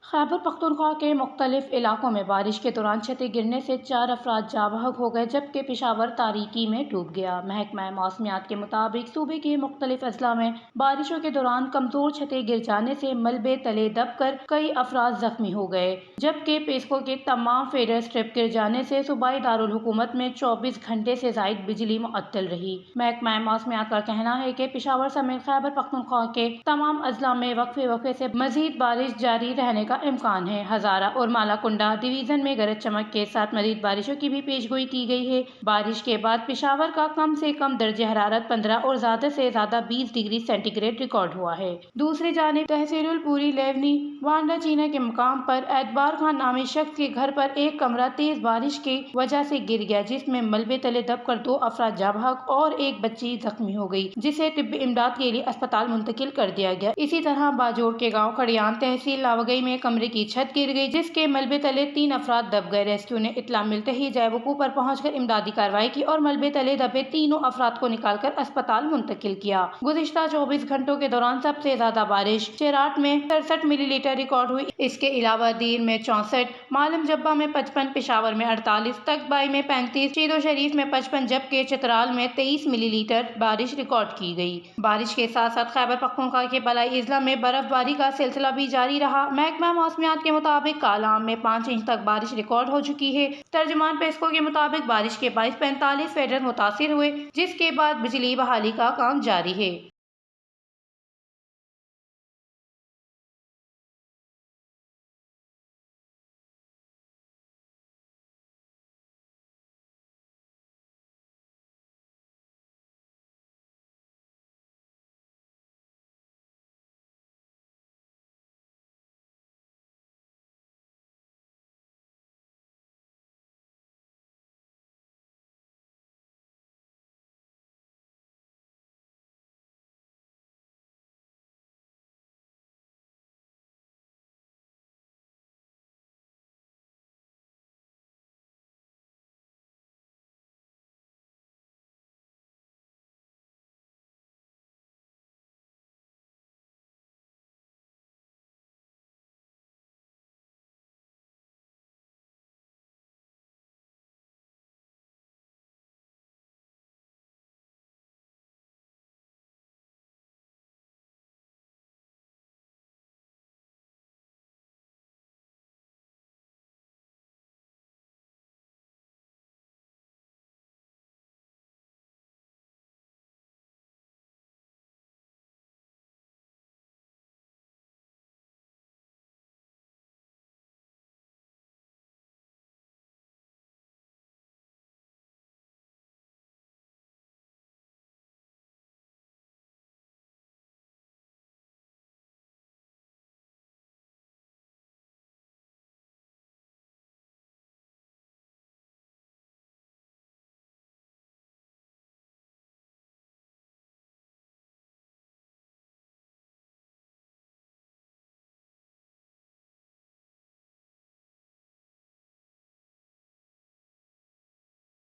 خیبر پختونخوا کے مختلف علاقوں میں بارش کے دوران چھتیں گرنے سے 4 افراد جاں بحق ہو گئے جبکہ پشاور تاریکی میں ڈوب گیا۔ محکمہ موسمیات کے مطابق صوبے کے مختلف اضلاع میں بارشوں کے دوران کمزور چھتیں گر جانے سے ملبے تلے دب کر کئی افراد زخمی ہو گئے جبکہ پیسکو کے تمام فیڈر اسٹرپ گر جانے سے صوبائی دارالحکومت میں 24 گھنٹے سے زائد بجلی معطل رہی۔ محکمہ موسمیات کا کہنا ہے کہ پشاور سمیت خیبر پختونخوا کے تمام اضلاع میں وقفے وقفے سے مزید بارش جاری رہنے کا امکان ہے۔ ہزارہ اور مالاکنڈا ڈویژن میں گرج چمک کے ساتھ مزید بارشوں کی بھی پیش گوئی کی گئی ہے۔ بارش کے بعد پشاور کا کم سے کم درجہ حرارت 15 اور زیادہ سے زیادہ 20 ڈگری سینٹی گریڈ ریکارڈ ہوا ہے۔ دوسری جانب تحصیل الپوری لیونی وانڈا چینا کے مقام پر اعتبار خان نامی شخص کے گھر پر ایک کمرہ تیز بارش کی وجہ سے گر گیا جس میں ملبے تلے دب کر 2 افراد جاں بحق اور ایک بچی زخمی ہو گئی جسے طبی امداد کے لیے اسپتال منتقل کر دیا گیا۔ اسی طرح باجوڑ کے گاؤں کھڑیان تحصیل لاوگئی میں کمرے کی چھت گر گئی جس کے ملبے تلے 3 افراد دب گئے۔ ریسکیو نے اطلاع ملتے ہی جائے وقوع پر پہنچ کر امدادی کارروائی کی اور ملبے تلے دبے تینوں افراد کو نکال کر اسپتال منتقل کیا۔ گزشتہ 24 گھنٹوں کے دوران سب سے زیادہ بارش چیراٹ میں 63 ملی لیٹر ریکارڈ ہوئی۔ اس کے علاوہ دیر میں 64، معلم جبہ میں 55، پشاور میں 48، تکتبائی میں 35، شیدو شریف میں 55 جبکہ چترال میں 23 ملی لیٹر بارش ریکارڈ کی گئی۔ بارش کے ساتھ ساتھ خیبر پختونخوا کے بالائی اضلاع میں برف باری کا سلسلہ بھی جاری رہا۔ محکمہ موسمیات کے مطابق کالام میں 5 انچ تک بارش ریکارڈ ہو چکی ہے۔ ترجمان پیسکو کے مطابق بارش کے باعث 45 فیڈر متاثر ہوئے جس کے بعد بجلی بحالی کا کام جاری ہے۔